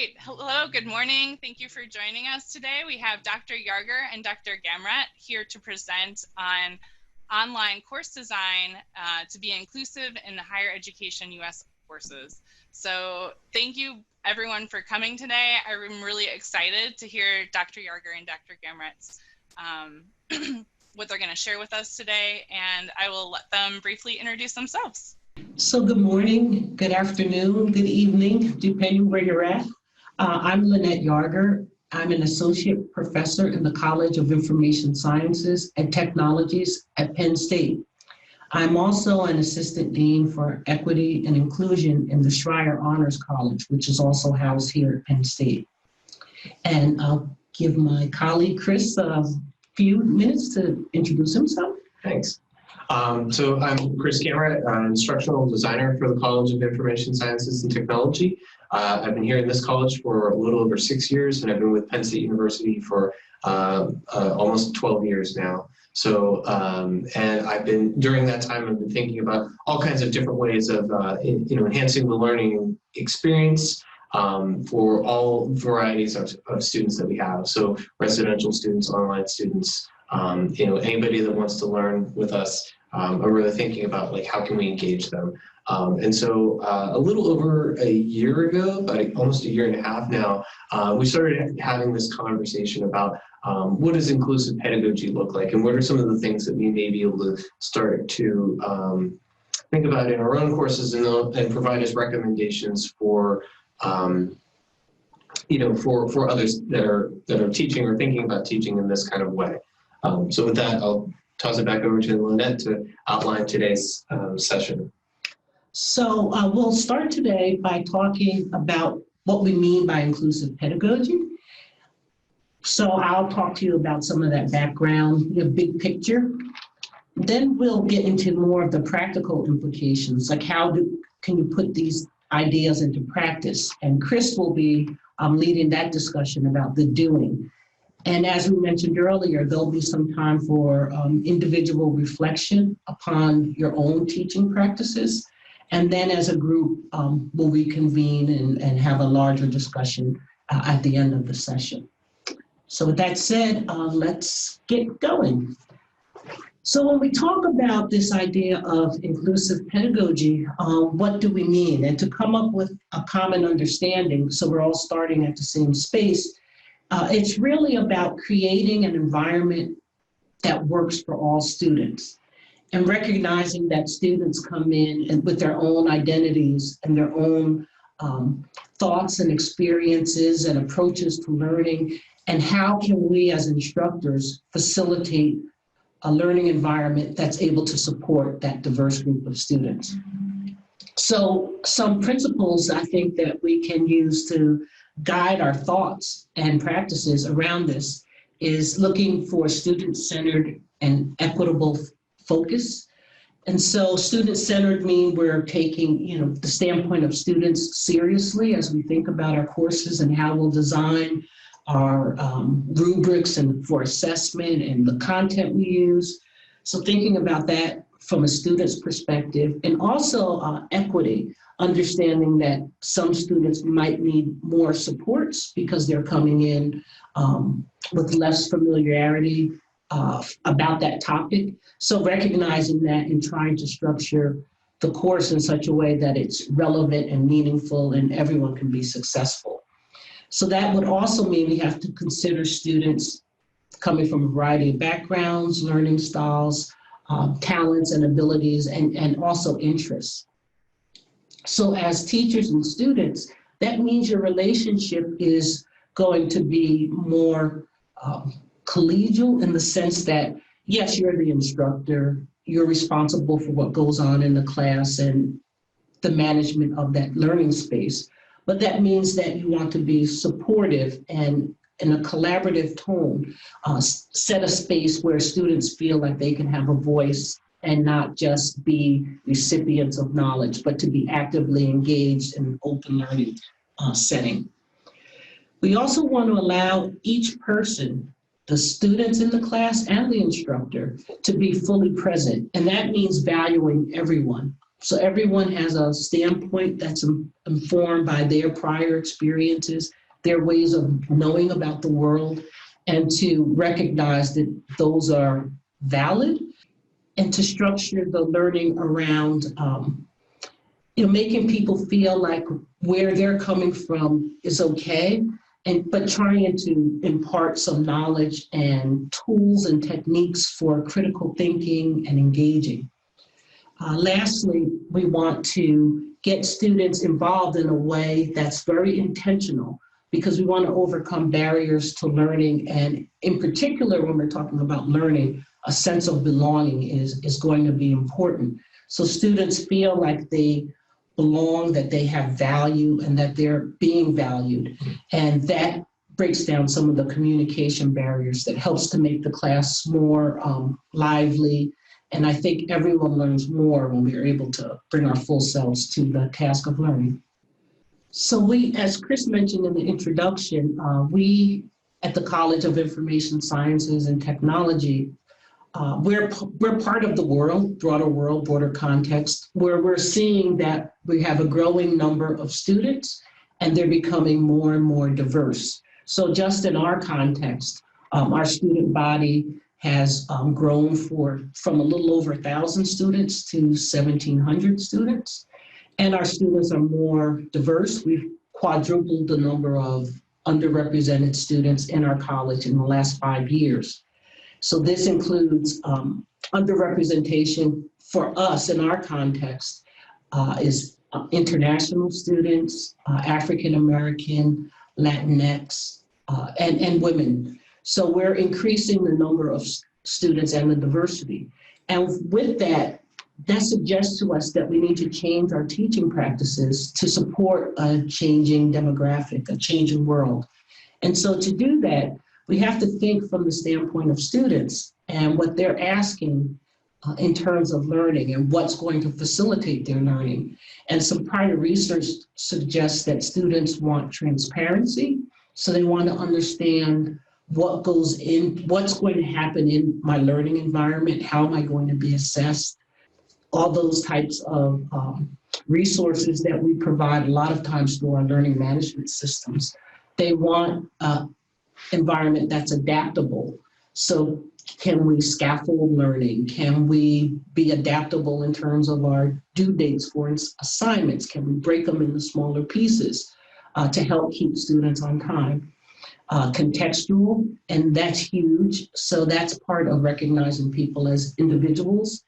right. Hello, good morning. Thank you for joining us today. We have Dr. Yarger and Dr. Gamrat here to present on online course design to be inclusive in the higher education U.S. courses. So thank you everyone for coming today. I'm really excited to hear Dr. Yarger and Dr. Gamrat's what they're going to share with us today, and I will let them briefly introduce themselves. So good morning, good afternoon, good evening, depending where you're at. I'm Lynette Yarger. I'm an associate professor in the College of Information Sciences and Technologies at Penn State. I'm also an assistant dean for equity and inclusion in the Schreier Honors College, which is also housed here at Penn State. And I'll give my colleague Chris a few minutes to introduce himself. Thanks. So I'm Chris Gamrat, instructional designer for the College of Information Sciences and Technology. I've been here in this college for a little over 6 years, and I've been with Penn State University for almost 12 years now. So, and during that time, I've been thinking about all kinds of different ways of, enhancing the learning experience for all varieties of students that we have. So residential students, online students, anybody that wants to learn with us. I'm really thinking about how can we engage them. And so a little over a year ago, about almost a year and a half now, we started having this conversation about what does inclusive pedagogy look like, and what are some of the things that we may be able to start to think about in our own courses and provide as recommendations for for others that are teaching or thinking about teaching in this kind of way. So with that, I'll toss it back over to Lynette to outline today's session. So we'll start today by talking about what we mean by inclusive pedagogy. So I'll talk to you about some of that background, the big picture. Then we'll get into more of the practical implications, like can you put these ideas into practice? And Chris will be leading that discussion about the doing. And as we mentioned earlier, there'll be some time for individual reflection upon your own teaching practices. And then as a group, we'll reconvene and have a larger discussion at the end of the session. So with that said, let's get going. So when we talk about this idea of inclusive pedagogy, what do we mean? And to come up with a common understanding, so we're all starting at the same space, it's really about creating an environment that works for all students and recognizing that students come in and with their own identities and their own thoughts and experiences and approaches to learning, and how can we as instructors facilitate a learning environment that's able to support that diverse group of students. So some principles I think that we can use to guide our thoughts and practices around this is looking for student-centered and equitable focus. And so student-centered mean we're taking, the standpoint of students seriously as we think about our courses and how we'll design our rubrics and for assessment and the content we use. So thinking about that from a student's perspective, and also equity, understanding that some students might need more supports because they're coming in with less familiarity about that topic. So recognizing that and trying to structure the course in such a way that it's relevant and meaningful and everyone can be successful. So that would also mean we have to consider students coming from a variety of backgrounds, learning styles, talents and abilities, and also interests. So as teachers and students, that means your relationship is going to be more collegial in the sense that, yes, you're the instructor, you're responsible for what goes on in the class and the management of that learning space. But that means that you want to be supportive and in a collaborative tone, set a space where students feel like they can have a voice and not just be recipients of knowledge, but to be actively engaged in an open learning setting. We also want to allow each person, the students in the class and the instructor, to be fully present. And that means valuing everyone So everyone has a standpoint that's informed by their prior experiences, their ways of knowing about the world, and to recognize that those are valid, and to structure the learning around making people feel like where they're coming from is okay, but trying to impart some knowledge and tools and techniques for critical thinking and engaging. Lastly, we want to get students involved in a way that's very intentional, because we want to overcome barriers to learning. And in particular, when we're talking about learning, a sense of belonging is going to be important. So students feel like they belong, that they have value, and that they're being valued. And that breaks down some of the communication barriers that helps to make the class more lively. And I think everyone learns more when we're able to bring our full selves to the task of learning. So we, as Chris mentioned in the introduction, we at the College of Information Sciences and Technology, we're part of the world, broader context, where we're seeing that we have a growing number of students and they're becoming more and more diverse. So just in our context, our student body has grown from a little over 1,000 students to 1,700 students. And our students are more diverse. We've quadrupled the number of underrepresented students in our college in the last 5 years. So this includes underrepresentation for us in our context is international students, African American, Latinx, and women. So we're increasing the number of students and the diversity. And with that suggests to us that we need to change our teaching practices to support a changing demographic, a changing world. And so to do that, we have to think from the standpoint of students and what they're asking in terms of learning and what's going to facilitate their learning. And some prior research suggests that students want transparency. So they want to understand what's going to happen in my learning environment, how am I going to be assessed, all those types of resources that we provide a lot of times through our learning management systems. They want an environment that's adaptable. So can we scaffold learning? Can we be adaptable in terms of our due dates for assignments? Can we break them into smaller pieces to help keep students on time? Contextual, and that's huge. So that's part of recognizing people as individuals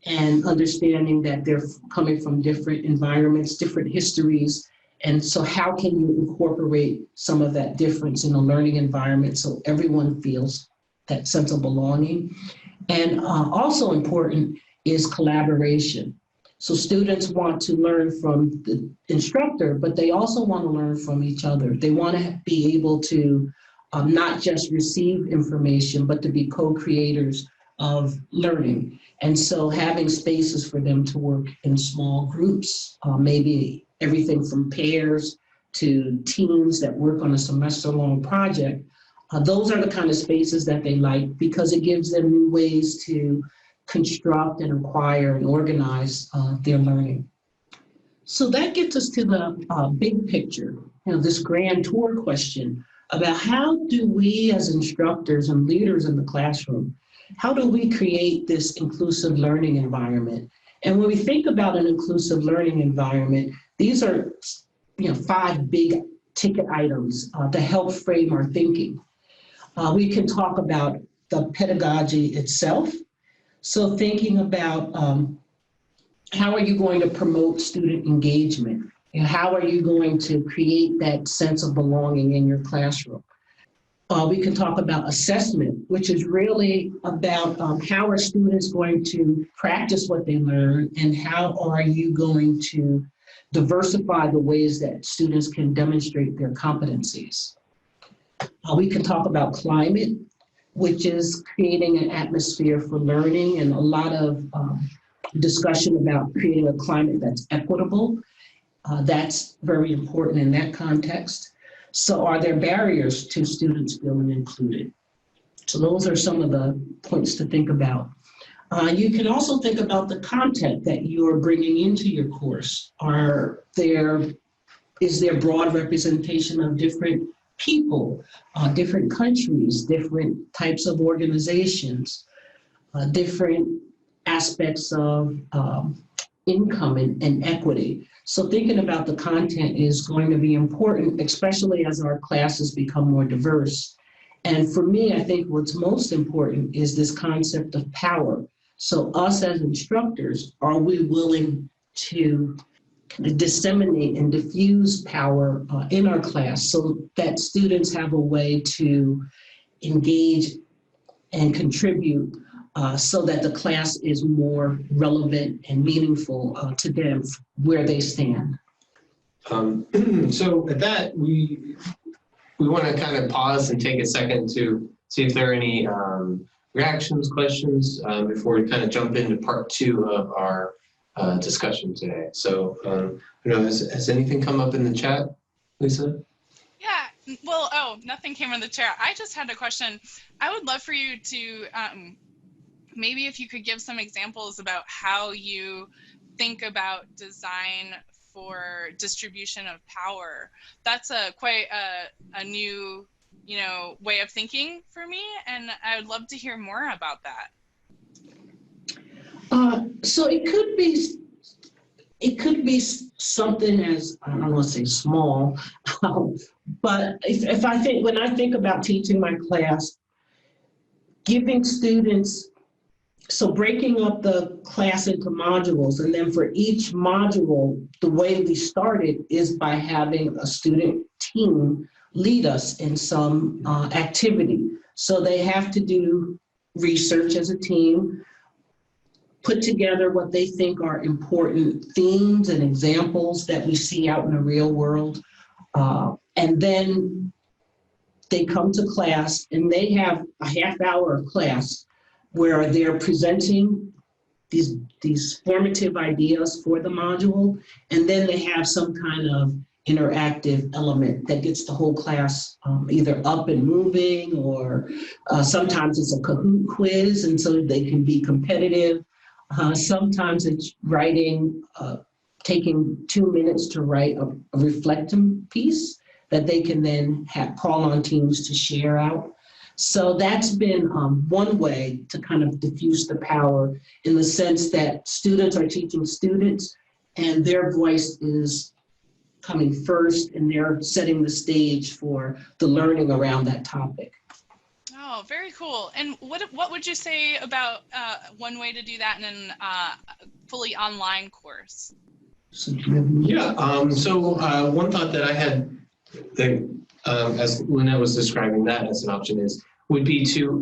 and understanding that they're coming from different environments, different histories. And so how can you incorporate some of that difference in a learning environment so everyone feels that sense of belonging? And also important is collaboration. So students want to learn from the instructor, but they also want to learn from each other. They want to be able to not just receive information, but to be co-creators of learning. And so having spaces for them to work in small groups, maybe everything from pairs to teams that work on a semester-long project, those are the kind of spaces that they like because it gives them new ways to construct and acquire and organize their learning. So that gets us to the big picture, this grand tour question about how do we as instructors and leaders in the classroom, how do we create this inclusive learning environment? And when we think about an inclusive learning environment, these are 5 big ticket items to help frame our thinking. We can talk about the pedagogy itself. So thinking about how are you going to promote student engagement? And how are you going to create that sense of belonging in your classroom? We can talk about assessment, which is really about how are students going to practice what they learn and how are you going to diversify the ways that students can demonstrate their competencies. We can talk about climate, which is creating an atmosphere for learning and a lot of discussion about creating a climate that's equitable. That's very important in that context. So are there barriers to students feeling included? So those are some of the points to think about. You can also think about the content that you're bringing into your course. Is there broad representation of different people, different countries, different types of organizations, different aspects of income and equity. So thinking about the content is going to be important, especially as our classes become more diverse. And for me, I think what's most important is this concept of power. So us as instructors, are we willing to disseminate and diffuse power in our class so that students have a way to engage and contribute so that the class is more relevant and meaningful to them where they stand? So at that, we want to kind of pause and take a second to see if there are any reactions, questions before we kind of jump into part 2 of our discussion today. So, has anything come up in the chat, Lisa? Yeah, well, nothing came in the chat. I just had a question. I would love for you to maybe if you could give some examples about how you think about design for distribution of power. That's quite a new, way of thinking for me, and I would love to hear more about that. So it could be something as, I don't want to say small, but when I think about teaching my class, giving students, so breaking up the class into modules, and then for each module, the way we started is by having a student team lead us in some activity. So they have to do research as a team, put together what they think are important themes and examples that we see out in the real world. And then they come to class and they have a half hour of class where they're presenting these formative ideas for the module, and then they have some kind of interactive element that gets the whole class either up and moving, or sometimes it's a Kahoot quiz, and so they can be competitive. Sometimes it's writing, taking 2 minutes to write a reflecting piece that they can then call on teams to share out. So that's been one way to kind of diffuse the power, in the sense that students are teaching students and their voice is coming first, and they're setting the stage for the learning around that topic. Oh, very cool. And what would you say about one way to do that in a fully online course? Yeah, one thought that I had, as Lynette was describing that as an option, would be to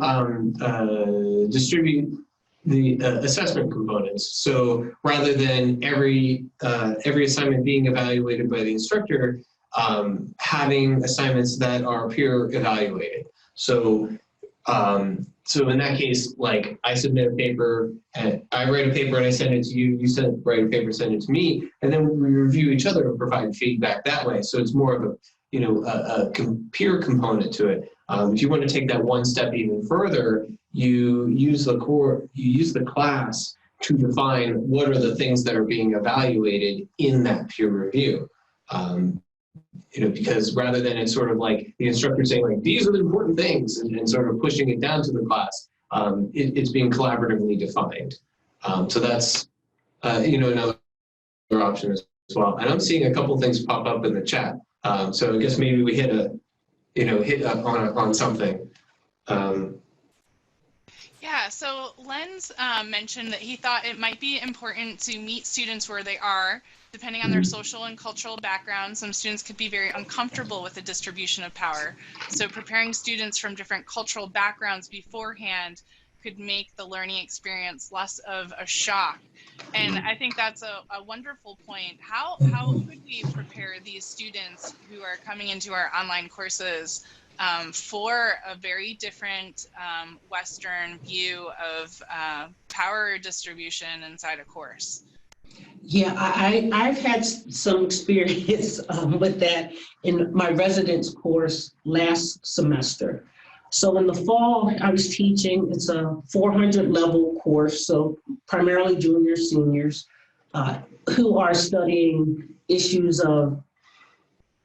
distribute the assessment components. So rather than every assignment being evaluated by the instructor, having assignments that are peer evaluated. So in that case, like I submit a paper, and I write a paper and I send it to you, you write a paper, send it to me, and then we review each other and provide feedback that way. So it's more of a peer component to it. If you want to take that one step even further, you use the class to define what are the things that are being evaluated in that peer review. Because rather than it's sort of like the instructor saying like, these are the important things, and sort of pushing it down to the class, it's being collaboratively defined. So that's, another option as well. And I'm seeing a couple things pop up in the chat. So I guess maybe we hit up on something. Yeah, so Len's mentioned that he thought it might be important to meet students where they are, depending on their social and cultural background. Some students could be very uncomfortable with the distribution of power. So preparing students from different cultural backgrounds beforehand could make the learning experience less of a shock. And I think that's a wonderful point. How could we prepare these students who are coming into our online courses for a very different Western view of power distribution inside a course? Yeah, I've had some experience with that in my residence course last semester. So in the fall, I was teaching, it's a 400 level course, so primarily juniors, seniors, who are studying issues of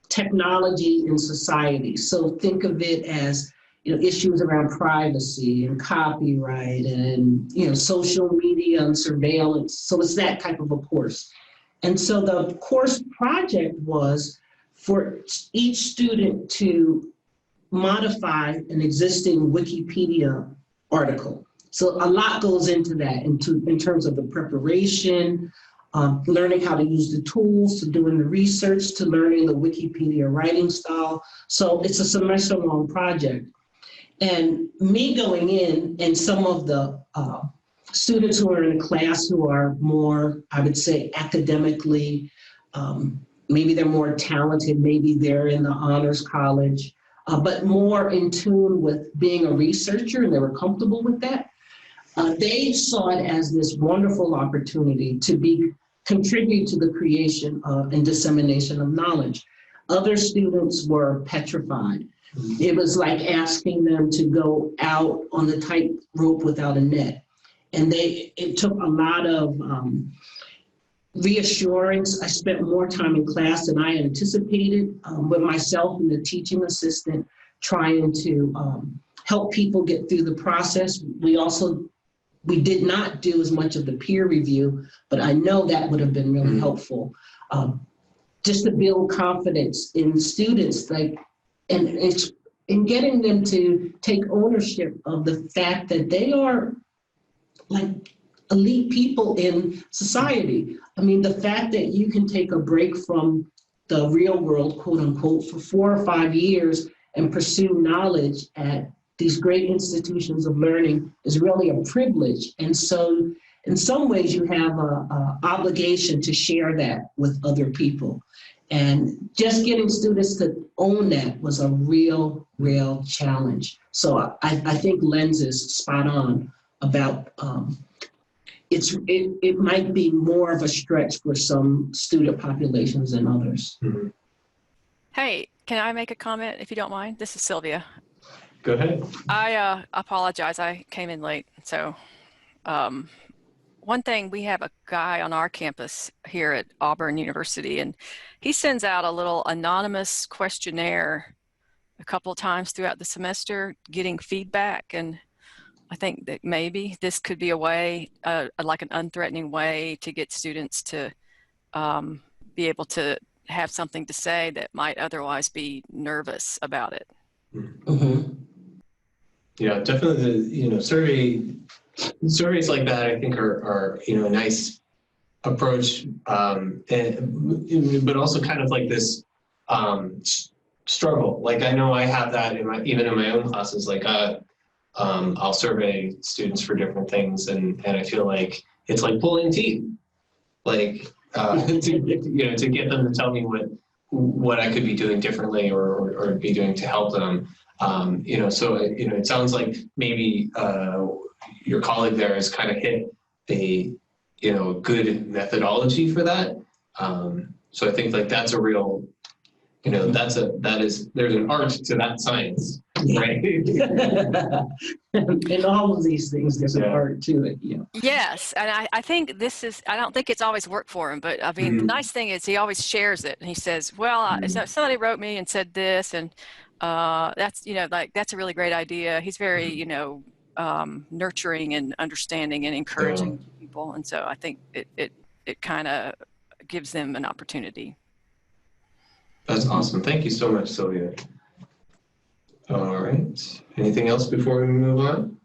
technology in society. So think of it as, issues around privacy and copyright and, social media and surveillance. So it's that type of a course. And so the course project was for each student to modify an existing Wikipedia article. So a lot goes into that in terms of the preparation, learning how to use the tools, to doing the research, to learning the Wikipedia writing style. So it's a semester-long project. And me going in and some of the students who are in the class who are more, I would say, academically, maybe they're more talented, maybe they're in the honors college, but more in tune with being a researcher, and they were comfortable with that. They saw it as this wonderful opportunity to contribute to the creation of and dissemination of knowledge. Other students were petrified. It was like asking them to go out on the tightrope without a net. And it took a lot of reassurance. I spent more time in class than I anticipated with myself and the teaching assistant trying to help people get through the process. We did not do as much of the peer review, but I know that would have been really helpful. Just to build confidence in students, and it's in getting them to take ownership of the fact that they are like elite people in society. I mean, the fact that you can take a break from the real world, quote unquote, for 4 or 5 years and pursue knowledge at these great institutions of learning is really a privilege. And so in some ways you have an obligation to share that with other people. And just getting students to own that was a real challenge. So I think Len's is spot on about it might be more of a stretch for some student populations than others. Mm-hmm. Hey, can I make a comment if you don't mind? This is Sylvia. Go ahead. I apologize. I came in late. So one thing, we have a guy on our campus here at Auburn University, and he sends out a little anonymous questionnaire a couple of times throughout the semester, getting feedback. And I think that maybe this could be a way, like an unthreatening way to get students to be able to have something to say that might otherwise be nervous about it. Mm-hmm. Yeah, definitely. Surveys like that, I think, are a nice approach, but also kind of like this struggle. Like I know I have that even in my own classes. Like I'll survey students for different things, and I feel like it's like pulling teeth, like to get them to tell me what I could be doing differently or be doing to help them. So it sounds like maybe your colleague there has kind of hit a good methodology for that. So I think like that's a real, there's an art to that science, right? In all of these things, there's an art to it. Yes, and I think I don't think it's always worked for him, but I mean, the nice thing is he always shares it, and he says, well, somebody wrote me and said this, and that's a really great idea. He's very nurturing and understanding and encouraging people, and so I think it kind of gives them an opportunity. That's awesome. Thank you so much, Sylvia. All right. Anything else before we move on?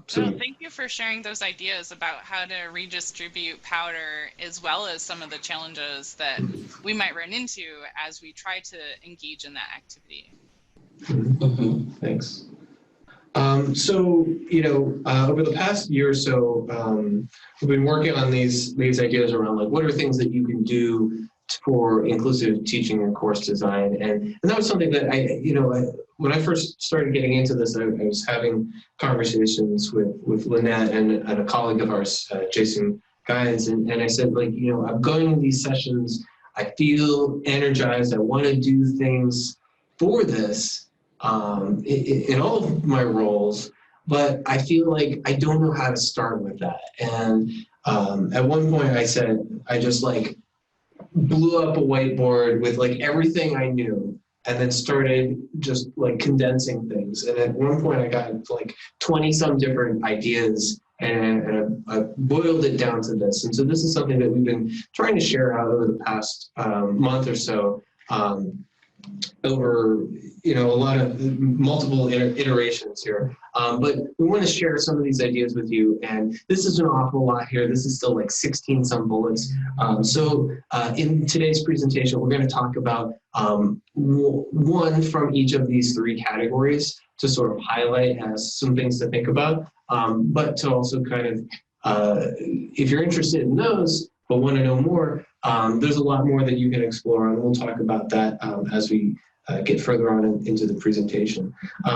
So thank you for sharing those ideas about how to redistribute powder, as well as some of the challenges that we might run into as we try to engage in that activity. Mm-hmm. Thanks. Over the past year or so, we've been working on these ideas around like what are things that you can do for inclusive teaching and course design, and that was something that when I first started getting into this, I was having conversations with Lynette and a colleague of ours, Jason Guines, and I said, like, I'm going to these sessions, I feel energized, I want to do things for this, in all of my roles, but I feel like I don't know how to start with that. And at one point I said, I just like blew up a whiteboard with like everything I knew and then started just like condensing things. And at one point I got like 20 some different ideas and I boiled it down to this. And so this is something that we've been trying to share out over the past month or so, over a lot of multiple iterations here. But we want to share some of these ideas with you. And this is an awful lot here. This is still like 16 some bullets. So in today's presentation, we're going to talk about one from each of these three categories to sort of highlight as some things to think about, but to also kind of, if you're interested in those, but want to know more, there's a lot more that you can explore, and we'll talk about that as we get further on into the presentation.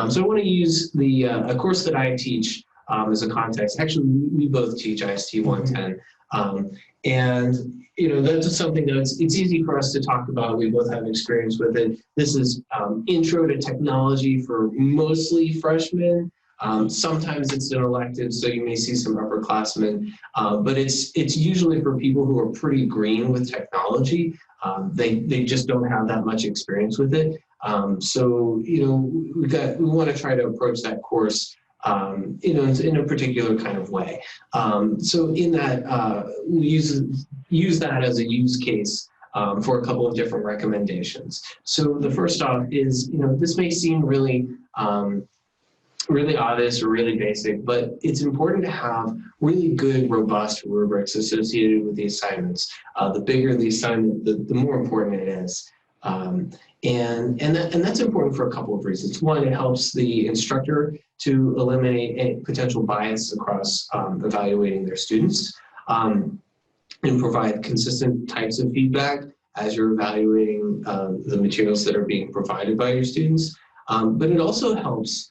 So I want to use a course that I teach as a context. Actually, we both teach IST 110, and that's something that it's easy for us to talk about. We both have experience with it. This is intro to technology for mostly freshmen. Sometimes it's an elective, so you may see some upperclassmen, but it's usually for people who are pretty green with technology. They just don't have that much experience with it. So we want to try to approach that course in a particular kind of way. So in that, we use that as a use case for a couple of different recommendations. So the first off is, this may seem really obvious or really basic, but it's important to have really good, robust rubrics associated with the assignments. The bigger the assignment, the more important it is. And that's important for a couple of reasons. One, it helps the instructor to eliminate any potential bias across evaluating their students, and provide consistent types of feedback as you're evaluating the materials that are being provided by your students. But it also helps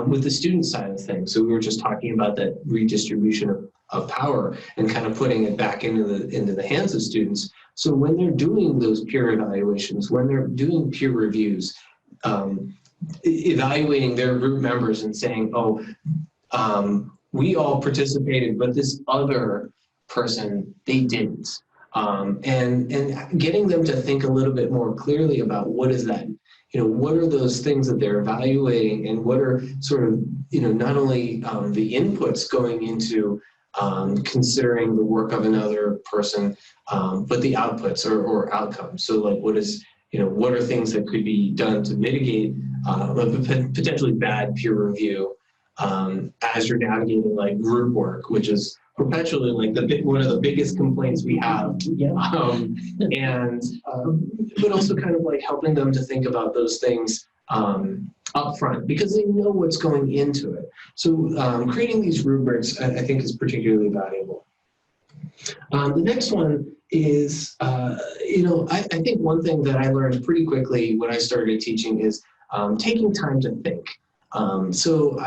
with the student side of things. So we were just talking about that redistribution of power and kind of putting it back into the hands of students. So when they're doing those peer evaluations, when they're doing peer reviews, evaluating their group members and saying, we all participated, but this other person, they didn't. And getting them to think a little bit more clearly about what is that, what are those things that they're evaluating, and what are sort of, not only the inputs going into considering the work of another person, but the outputs or outcomes. So like what are things that could be done to mitigate a potentially bad peer review as you're navigating like group work, which is perpetually like one of the biggest complaints we have. Yeah. But also kind of like helping them to think about those things up front, because they know what's going into it. So creating these rubrics, I think, is particularly valuable. The next one is, I think one thing that I learned pretty quickly when I started teaching is taking time to think. So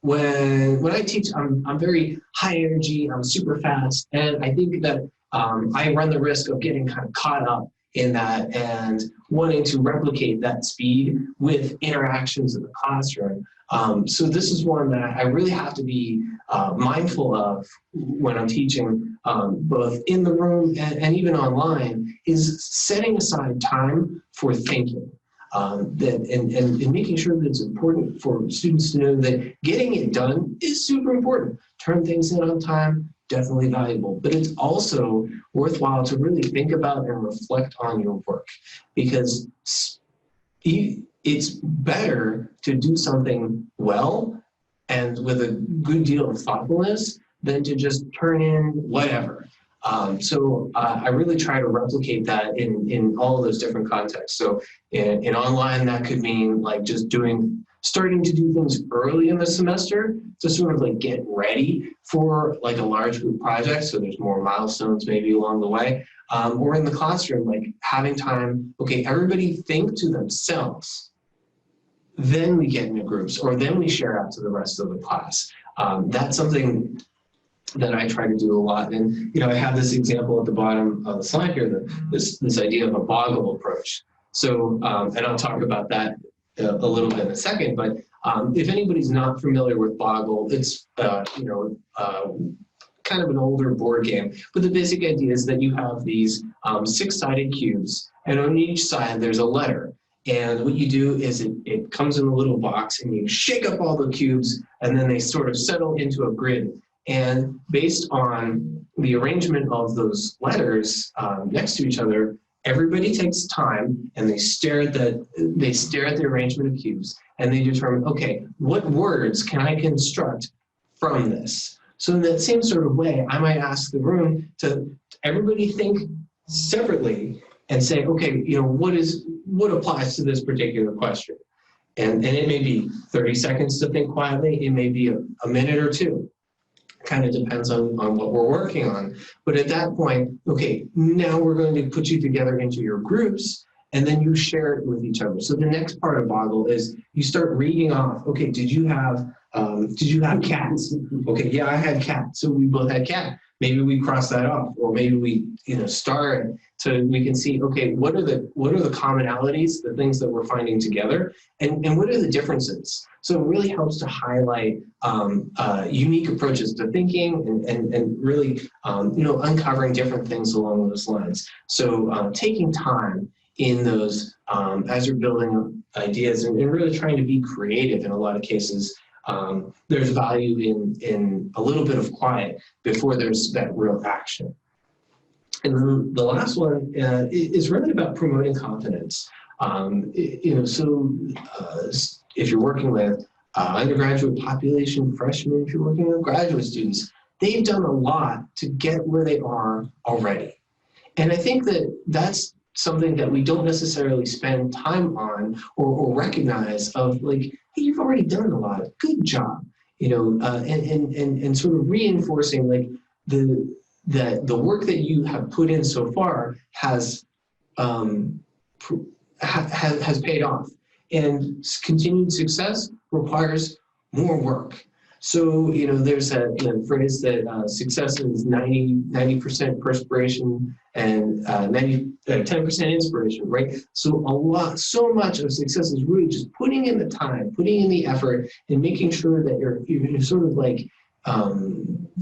when I teach, I'm very high energy, I'm super fast, and I think that I run the risk of getting kind of caught up in that and wanting to replicate that speed with interactions in the classroom. So this is one that I really have to be mindful of when I'm teaching, both in the room and even online, is setting aside time for thinking. And making sure that it's important for students to know that getting it done is super important. Turn things in on time, definitely valuable, but it's also worthwhile to really think about and reflect on your work, because it's better to do something well and with a good deal of thoughtfulness than to just turn in whatever. So I really try to replicate that in all of those different contexts. So in online, that could mean like just starting to do things early in the semester to sort of like get ready for like a large group project. So there's more milestones maybe along the way, or in the classroom, like having time, okay, everybody think to themselves, then we get into groups, or then we share out to the rest of the class. That's something that I try to do a lot. And, I have this example at the bottom of the slide here, this idea of a boggle approach. So, and I'll talk about that a little bit in a second, but if anybody's not familiar with Boggle, it's kind of an older board game, but the basic idea is that you have these six-sided cubes, and on each side there's a letter. And what you do is it comes in a little box, and you shake up all the cubes, and then they sort of settle into a grid. And based on the arrangement of those letters next to each other, everybody takes time and they stare at the arrangement of cubes, and they determine, okay, what words can I construct from this? So in that same sort of way, I might ask the room to everybody think separately and say, okay, what applies to this particular question? And it may be 30 seconds to think quietly. It may be a minute or two. Kind of depends on what we're working on. But at that point, okay, now we're going to put you together into your groups, and then you share it with each other. So the next part of Boggle is you start reading off, okay, did you have cats? Okay, yeah, I had cats. So we both had cat. Maybe we cross that off, or maybe we star it so we can see, okay, what are the commonalities, the things that we're finding together, and what are the differences? So it really helps to highlight unique approaches to thinking and really uncovering different things along those lines. So taking time in those as you're building ideas and really trying to be creative in a lot of cases. There's value in a little bit of quiet before there's that real action. And then the last one is really about promoting confidence. If you're working with undergraduate population, freshmen, if you're working with graduate students, they've done a lot to get where they are already. And I think that that's something that we don't necessarily spend time on or recognize of, like, hey, you've already done a lot, good job, and sort of reinforcing like the work that you have put in so far has paid off, and continued success requires more work. So, there's a phrase that success is 90% perspiration and 10% inspiration, right? So much of success is really just putting in the time, putting in the effort, and making sure that you're sort of like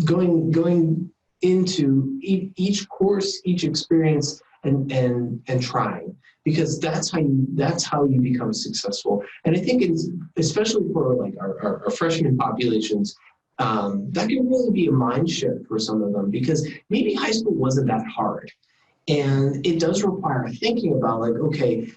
going into each course, each experience, and trying, because that's how you become successful. And I think it's especially for like our freshman populations, that can really be a mind shift for some of them, because maybe high school wasn't that hard, and it does require thinking about like, okay,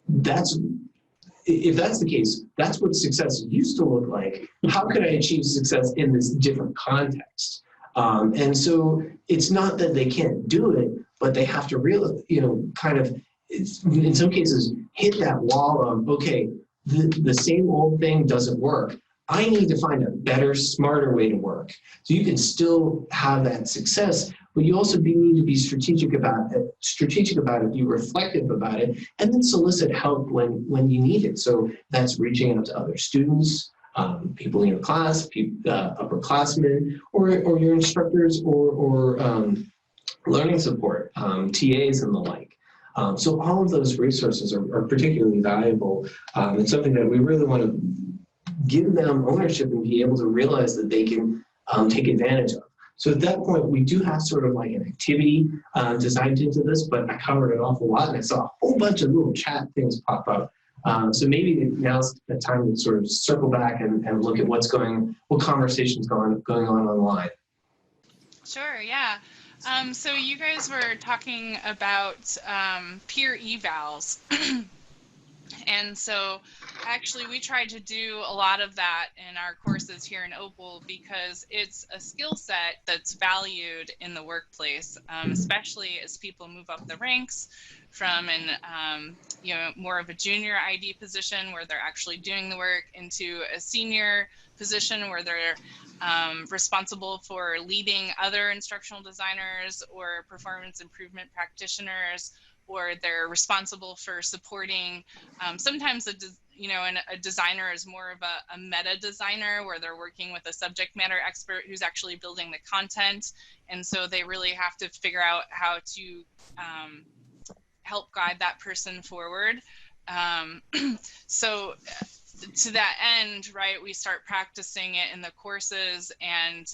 if that's the case, that's what success used to look like. How can I achieve success in this different context? And so it's not that they can't do it, but they have to really, kind of, in some cases, hit that wall of, okay, the same old thing doesn't work. I need to find a better, smarter way to work. So you can still have that success, but you also need to be strategic about it, be reflective about it, and then solicit help when you need it. So that's reaching out to other students, people in your class, upperclassmen, or your instructors, or learning support, TAs and the like. So all of those resources are particularly valuable, and something that we really want to give them ownership and be able to realize that they can take advantage of. So at that point, we do have sort of like an activity designed into this, but I covered an awful lot, and I saw a whole bunch of little chat things pop up. So maybe now's the time to sort of circle back and look at what conversations going on online. Sure, yeah. So you guys were talking about peer evals. And so actually we tried to do a lot of that in our courses here in Opal, because it's a skill set that's valued in the workplace, especially as people move up the ranks from more of a junior ID position where they're actually doing the work into a senior position where they're responsible for leading other instructional designers or performance improvement practitioners, or they're responsible for supporting. Sometimes a designer is more of a meta designer, where they're working with a subject matter expert who's actually building the content, and so they really have to figure out how to help guide that person forward. So to that end, right, we start practicing it in the courses, and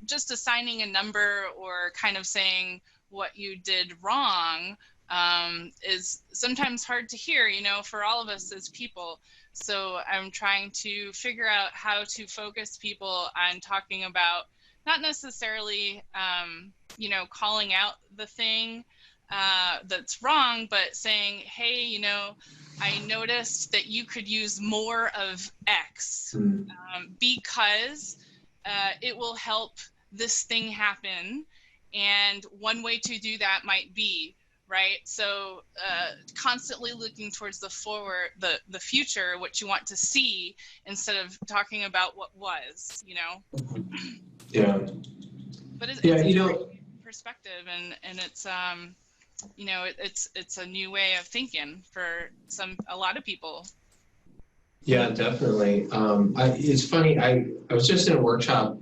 just assigning a number or kind of saying what you did wrong is sometimes hard to hear, for all of us as people. So I'm trying to figure out how to focus people on talking about not necessarily, calling out the thing that's wrong, but saying, hey, I noticed that you could use more of X because it will help this thing happen. And one way to do that might be, right? So constantly looking towards the future, what you want to see, instead of talking about what was, Yeah. But it's a great perspective, and it's it's a new way of thinking for a lot of people. Yeah, definitely. It's funny. I was just in a workshop,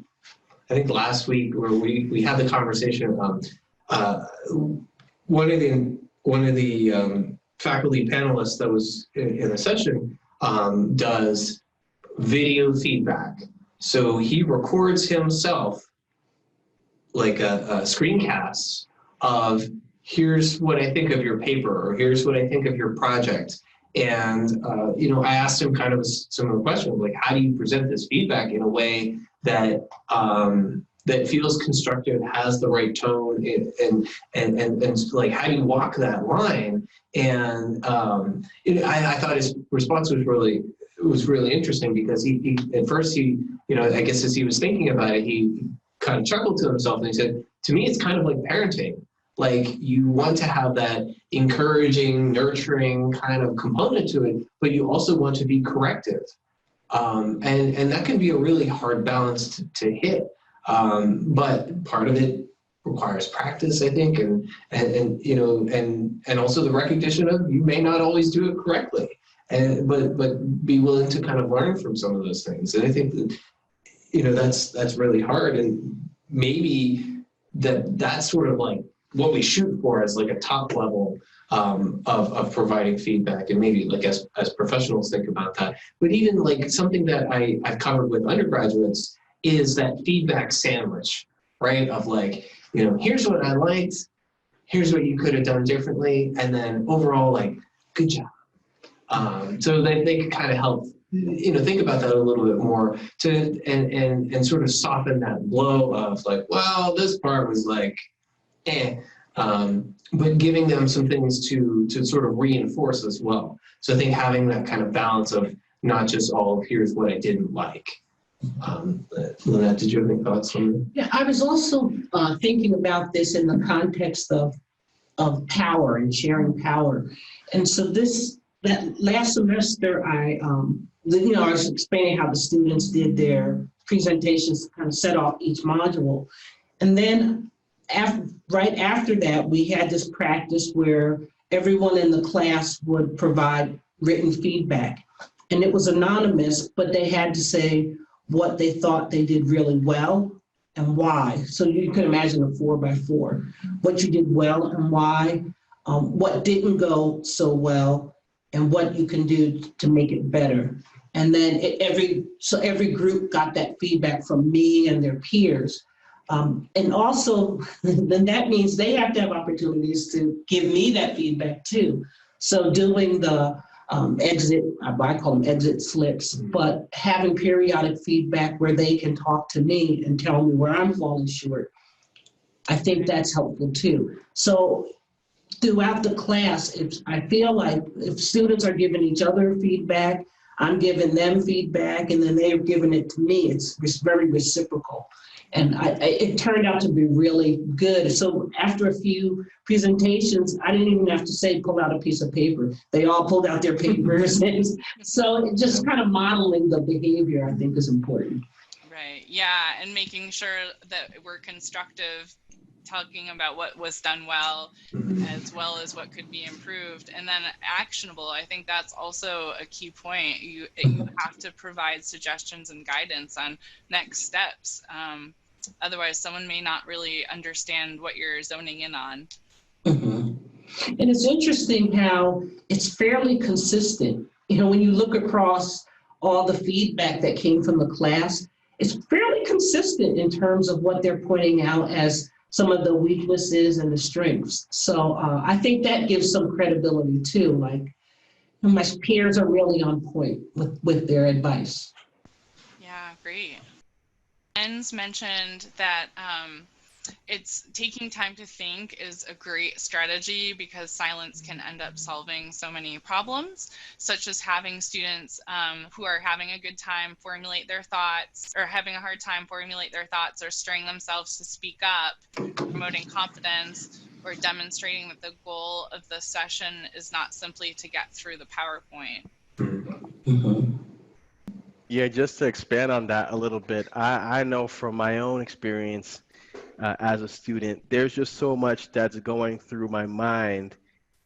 I think last week, where we had the conversation. One of the faculty panelists that was in the session does video feedback. So he records himself like a screencast of, here's what I think of your paper, or here's what I think of your project. And, I asked him kind of a similar question, like, how do you present this feedback in a way that that feels constructive, has the right tone, and like, how do you walk that line? And I thought his response was really interesting, because he at first, I guess as he was thinking about it, he kind of chuckled to himself, and he said, to me, it's kind of like parenting. Like, you want to have that encouraging, nurturing kind of component to it, but you also want to be corrective. And that can be a really hard balance to hit. But part of it requires practice, I think, and also the recognition of, you may not always do it correctly, but be willing to kind of learn from some of those things. And I think that, that's really hard, and maybe that's sort of like what we shoot for as like a top level of providing feedback, and maybe like as professionals think about that. But even like something that I've covered with undergraduates is that feedback sandwich, right? Of like, here's what I liked, here's what you could have done differently, and then overall, like, good job. So that they can kind of help, think about that a little bit more, and sort of soften that blow of like, well, this part was like, but giving them some things to sort of reinforce as well. So I think having that kind of balance of not just all, here's what I didn't like. Lynette, did you have any thoughts on that? Yeah, I was also thinking about this in the context of power and sharing power. And so that last semester, I was explaining how the students did their presentations to kind of set off each module. And then right after that, we had this practice where everyone in the class would provide written feedback. And it was anonymous, but they had to say what they thought they did really well and why. So you can imagine a 4x4, what you did well and why, what didn't go so well, and what you can do to make it better. And then every group got that feedback from me and their peers. And also, then that means they have to have opportunities to give me that feedback too. So doing the I call them exit slips, but having periodic feedback where they can talk to me and tell me where I'm falling short, I think that's helpful too. So throughout the class, I feel like if students are giving each other feedback, I'm giving them feedback, and then they're giving it to me. It's very reciprocal. And it turned out to be really good. So after a few presentations, I didn't even have to say, pull out a piece of paper. They all pulled out their papers. So just kind of modeling the behavior, I think, is important. Right, yeah, and making sure that we're constructive, talking about what was done well as what could be improved, and then actionable. I think that's also a key point. You have to provide suggestions and guidance on next steps. Otherwise, someone may not really understand what you're zoning in on. Mm-hmm. And it's interesting how it's fairly consistent. You know, when you look across all the feedback that came from the class, it's fairly consistent in terms of what they're pointing out as some of the weaknesses and the strengths. So I think that gives some credibility too. Like, my peers are really on point with their advice. Yeah, great. Jens mentioned that it's taking time to think is a great strategy because silence can end up solving so many problems, such as having students who are having a good time formulate their thoughts, or having a hard time formulate their thoughts, or stirring themselves to speak up, promoting confidence, or demonstrating that the goal of the session is not simply to get through the PowerPoint. Mm-hmm. Yeah, just to expand on that a little bit, I know from my own experience as a student, there's just so much that's going through my mind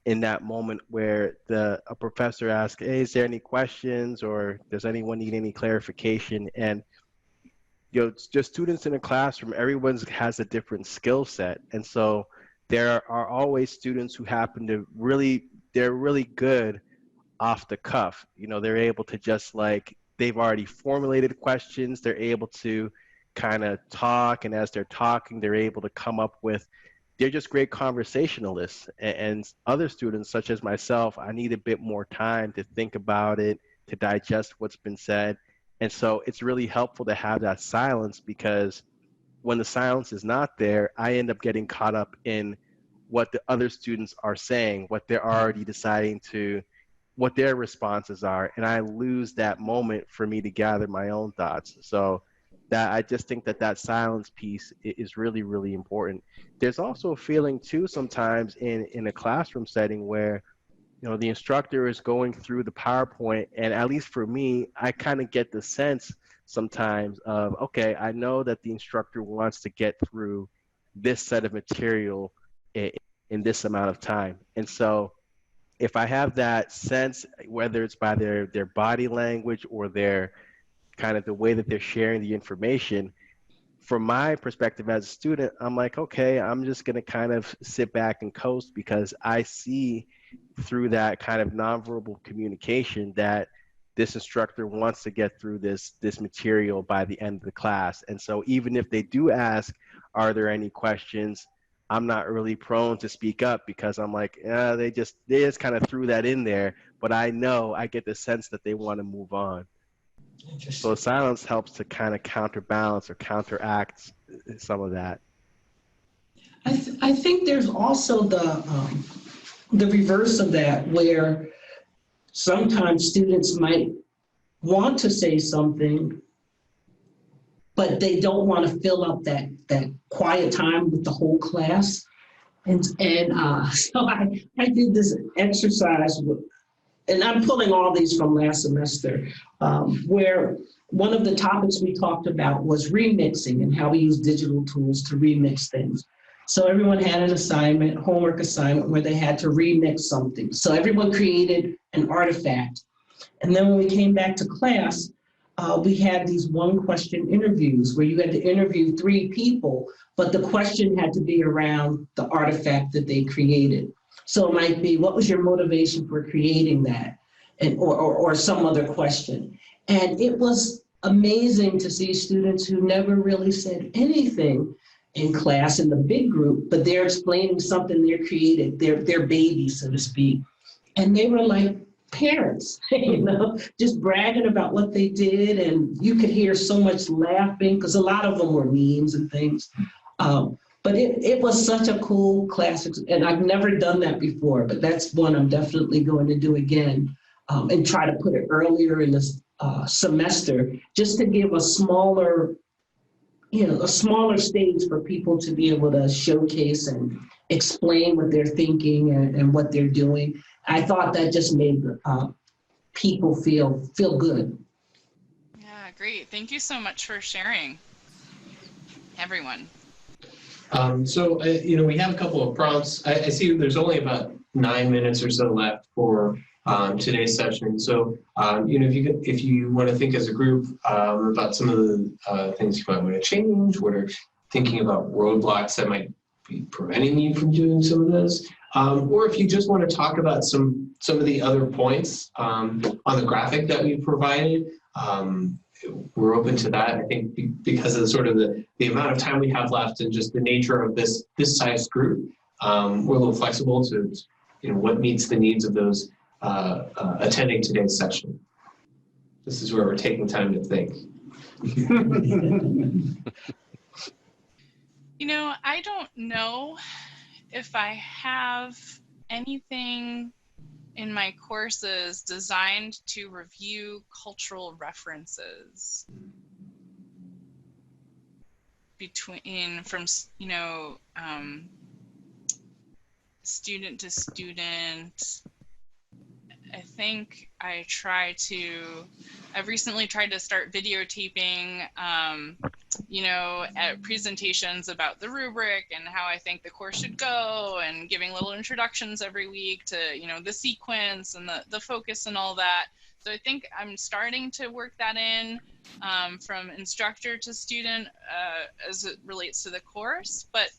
in that moment where a professor asks, hey, is there any questions, or does anyone need any clarification? And just students in a classroom, everyone has a different skill set. And so there are always students who happen to they're really good off the cuff. They're able to just they've already formulated questions. They're able to kind of talk, and as they're talking, they're able to come up with, they're just great conversationalists. And other students, such as myself, I need a bit more time to think about it, to digest what's been said. And so it's really helpful to have that silence, because when the silence is not there, I end up getting caught up in what the other students are saying, what they're already deciding what their responses are, and I lose that moment for me to gather my own thoughts. So that I just think that silence piece is really, really important. There's also a feeling too sometimes in a classroom setting where the instructor is going through the PowerPoint, and at least for me, I kind of get the sense sometimes of, okay, I know that the instructor wants to get through this set of material in this amount of time. And so if I have that sense, whether it's by their body language or their kind of the way that they're sharing the information, from my perspective as a student, I'm like, okay, I'm just going to kind of sit back and coast, because I see through that kind of nonverbal communication that this instructor wants to get through this material by the end of the class. And so even if they do ask, are there any questions, I'm not really prone to speak up, because I'm like, they just kind of threw that in there, but I get the sense that they want to move on. So silence helps to kind of counterbalance or counteract some of that. I think there's also the reverse of that, where sometimes students might want to say something, but they don't want to fill up that quiet time with the whole class. And so I did this exercise, and I'm pulling all these from last semester, where one of the topics we talked about was remixing and how we use digital tools to remix things. So everyone had an assignment, homework assignment, where they had to remix something. So everyone created an artifact. And then when we came back to class, we had these one-question interviews where you had to interview 3 people, but the question had to be around the artifact that they created. So it might be, what was your motivation for creating that? Or some other question. And it was amazing to see students who never really said anything in class in the big group, but they're explaining something they created, their baby, so to speak. And they were like parents, just bragging about what they did. And you could hear so much laughing, because a lot of them were memes and things. But it was such a cool class, and I've never done that before, but that's one I'm definitely going to do again, and try to put it earlier in this semester, just to give a smaller stage for people to be able to showcase and explain what they're thinking and what they're doing. I thought that just made people feel good. Yeah, great. Thank you so much for sharing, everyone. So we have a couple of prompts. I see there's only about 9 minutes or so left for today's session. So, if you want to think as a group about some of the things you might want to change, what are thinking about roadblocks that might be preventing you from doing some of those, or if you just want to talk about some of the other points on the graphic that we provided, we're open to that. I think because of sort of the amount of time we have left and just the nature of this size group, we're a little flexible to what meets the needs of those attending today's session. This is where we're taking time to think. I don't know if I have anything in my courses designed to review cultural references from student to student. I think I've recently tried to start videotaping, at presentations about the rubric and how I think the course should go, and giving little introductions every week to, the sequence and the focus and all that. So I think I'm starting to work that in from instructor to student as it relates to the course. But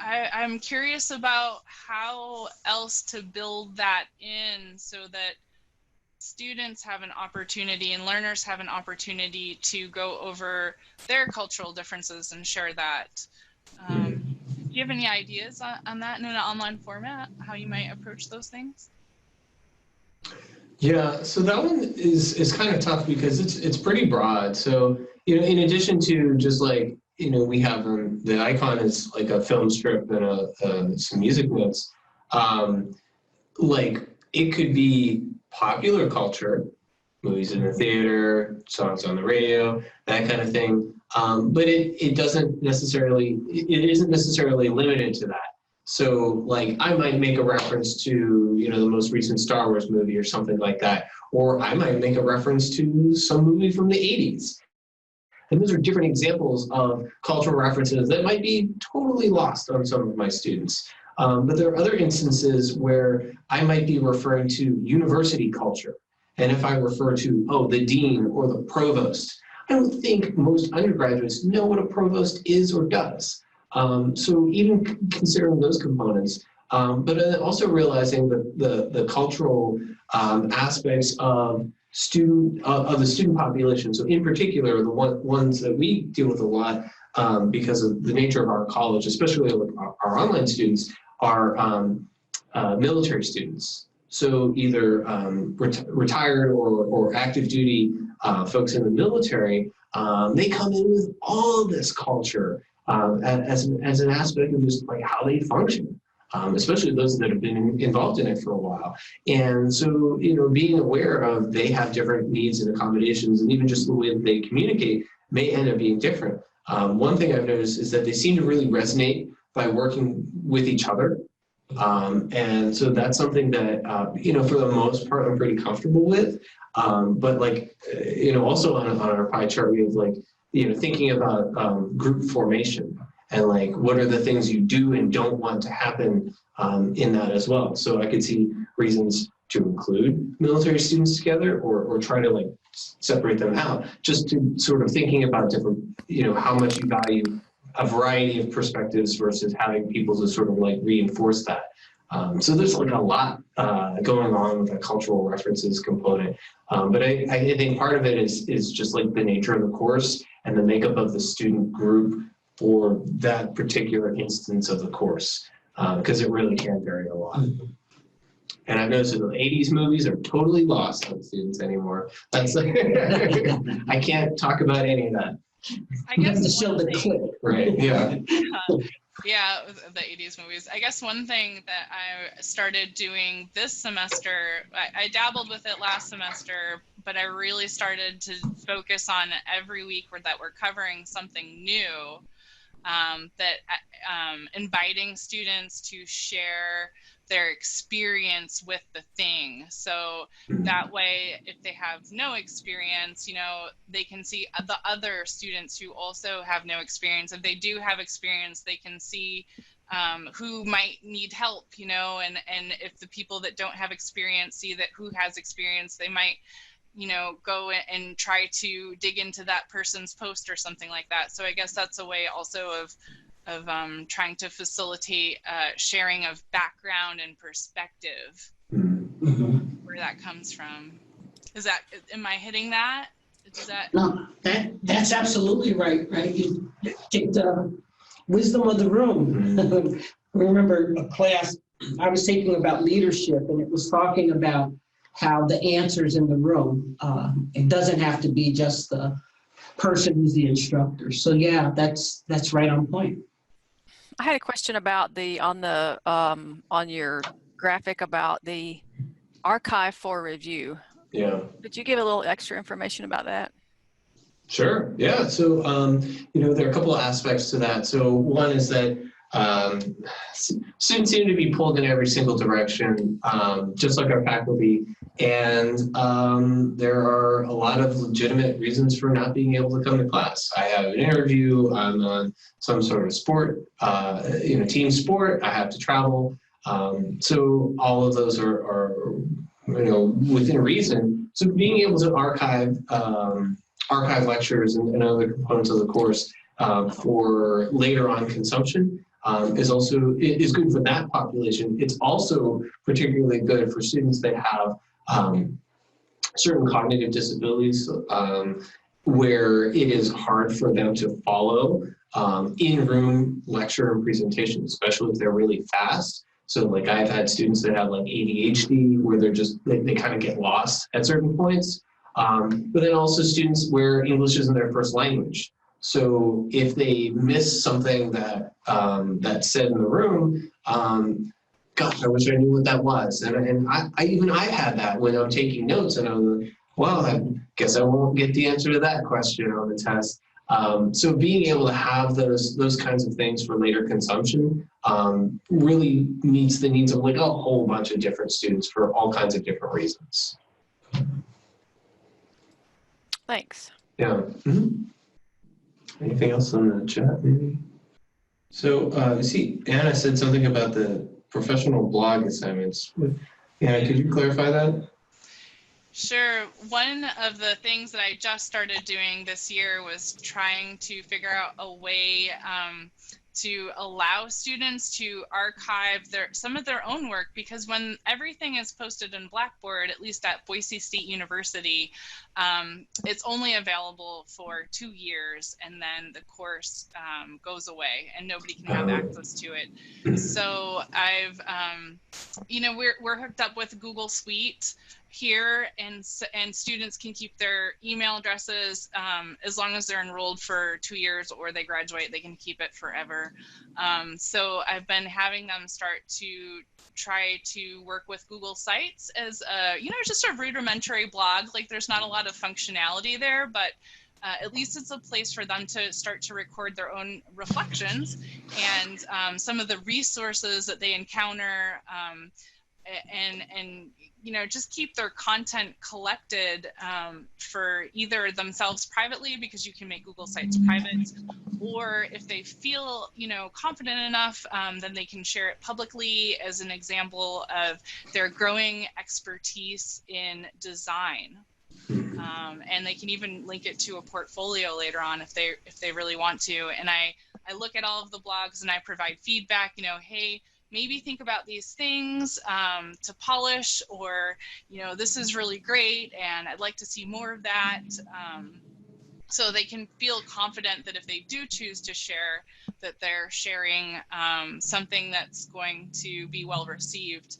I'm curious about how else to build that in so that students have an opportunity and learners have an opportunity to go over their cultural differences and share that. Do you have any ideas on that in an online format, how you might approach those things? Yeah, so that one is kind of tough because it's pretty broad. So, in addition to just like, we have the icon is like a film strip and some music notes. Like it could be popular culture, movies in the theater, songs on the radio, that kind of thing. But it isn't necessarily limited to that. So like I might make a reference to, the most recent Star Wars movie or something like that. Or I might make a reference to some movie from the 80s. And those are different examples of cultural references that might be totally lost on some of my students. But there are other instances where I might be referring to university culture. And if I refer to, the dean or the provost, I don't think most undergraduates know what a provost is or does. So even considering those components, but also realizing the cultural aspects of the student population. So in particular, the ones that we deal with a lot because of the nature of our college, especially with our online students, are military students. So either retired or active duty folks in the military, they come in with all this culture as an aspect of just like how they function. Especially those that have been involved in it for a while. And so, being aware of they have different needs and accommodations, and even just the way that they communicate may end up being different. One thing I've noticed is that they seem to really resonate by working with each other. And so that's something that, for the most part, I'm pretty comfortable with. But like, also on our pie chart, we have like, thinking about group formation. And like, what are the things you do and don't want to happen in that as well? So I could see reasons to include military students together or try to like separate them out, just to sort of thinking about different, how much you value a variety of perspectives versus having people to sort of like reinforce that. So there's like a lot going on with the cultural references component. But I think part of it is just like the nature of the course and the makeup of the student group for that particular instance of the course, because it really can vary a lot. And I've noticed that the 80s movies are totally lost on students anymore. That's like, I can't talk about any of that. I guess to show the clip. Right, yeah. Yeah, the 80s movies. I guess one thing that I started doing this semester, I dabbled with it last semester, but I really started to focus on every week that we're covering something new. Inviting students to share their experience with the thing. So that way, if they have no experience, they can see the other students who also have no experience. If they do have experience, they can see who might need help, and if the people that don't have experience see that who has experience, they might go and try to dig into that person's post or something like that. So I guess that's a way also of trying to facilitate sharing of background and perspective, where that comes from. Am I hitting that? Is that? No, that's absolutely right, right? You take the wisdom of the room. Remember a class I was taking about leadership, and it was talking about how the answers in the room, it doesn't have to be just the person who's the instructor. So yeah, that's right on point. I had a question about on your graphic about the archive for review. Yeah. Could you give a little extra information about that? Sure. Yeah. So, there are a couple of aspects to that. So one is that students seem to be pulled in every single direction, just like our faculty. And there are a lot of legitimate reasons for not being able to come to class. I have an interview, I'm on some sort of sport, team sport, I have to travel. So all of those are within reason. So being able to archive lectures and other components of the course for later on consumption is good for that population. It's also particularly good for students that have certain cognitive disabilities where it is hard for them to follow in-room lecture and presentation, especially if they're really fast. So like I've had students that have like ADHD where they kind of get lost at certain points. But then also students where English isn't their first language. So if they miss something that's said in the room, gosh, I wish I knew what that was. And I had that when I'm taking notes, and I'm like, well, I guess I won't get the answer to that question on the test. So being able to have those kinds of things for later consumption really meets the needs of like a whole bunch of different students for all kinds of different reasons. Thanks. Yeah. Mm-hmm. Anything else on the chat, maybe? So, Anna said something about the professional blog assignments. Anna, could you clarify that? Sure. One of the things that I just started doing this year was trying to figure out a way to allow students to archive some of their own work, because when everything is posted in Blackboard, at least at Boise State University, it's only available for 2 years, and then the course goes away and nobody can have access to it. So I've, we're hooked up with Google Suite here, and students can keep their email addresses as long as they're enrolled for 2 years or they graduate, they can keep it forever. So I've been having them start to try to work with Google Sites as just a rudimentary blog. Like there's not a lot of functionality there, but at least it's a place for them to start to record their own reflections and some of the resources that they encounter, and just keep their content collected for either themselves privately, because you can make Google Sites private, or if they feel confident enough, then they can share it publicly as an example of their growing expertise in design. And they can even link it to a portfolio later on if they really want to. And I look at all of the blogs and I provide feedback, hey, maybe think about these things to polish, or, this is really great and I'd like to see more of that. So they can feel confident that if they do choose to share, that they're sharing something that's going to be well received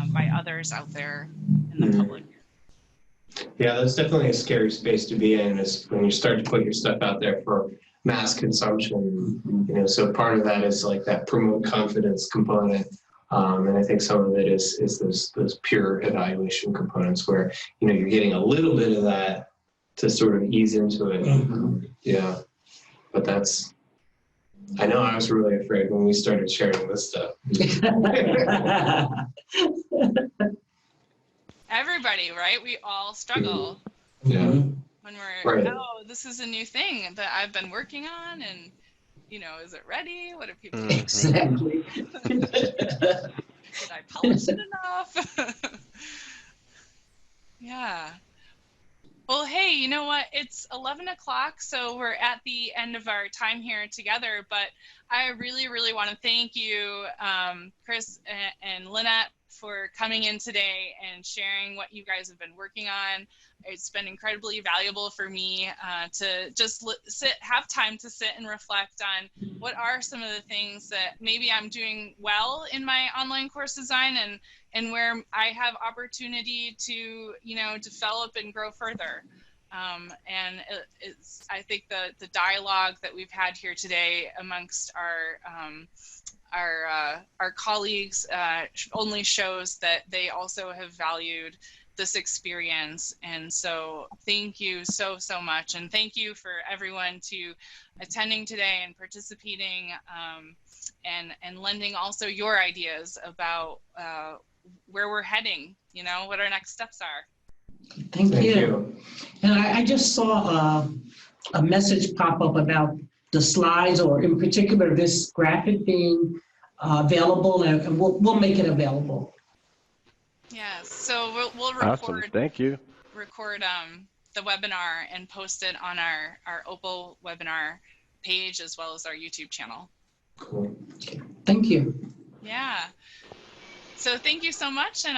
by others out there in the public. Yeah, that's definitely a scary space to be in, is when you start to put your stuff out there for mass consumption. So part of that is like that promote confidence component, and I think some of it is those pure evaluation components where you're getting a little bit of that to sort of ease into it. Yeah, but I know I was really afraid when we started sharing this stuff. Everybody, right? We all struggle. Yeah. When we're, right. Oh, this is a new thing that I've been working on, and is it ready? What do people think? Exactly. Did I polish it enough? Yeah. Well, hey, you know what? It's 11 o'clock, so we're at the end of our time here together, but I really, really want to thank you, Chris and Lynette, for coming in today and sharing what you guys have been working on. It's been incredibly valuable for me to just have time to sit and reflect on what are some of the things that maybe I'm doing well in my online course design, and where I have opportunity to, you know, develop and grow further. And I think the dialogue that we've had here today amongst our colleagues only shows that they also have valued this experience. And so thank you so much, and thank you for everyone to attending today and participating, and lending also your ideas about where we're heading, you know, what our next steps are. Thank you. And I just saw a message pop up about the slides, or in particular this graphic being available, and we'll make it available. Yes, so we'll record. Awesome. Thank you. Record the webinar and post it on our Opal webinar page, as well as our YouTube channel. Cool. Thank you. Yeah. So thank you so much, and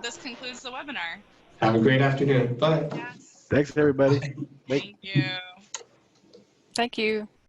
this concludes the webinar. Have a great afternoon. Bye. Yes. Thanks, everybody. Thank you. Thank you.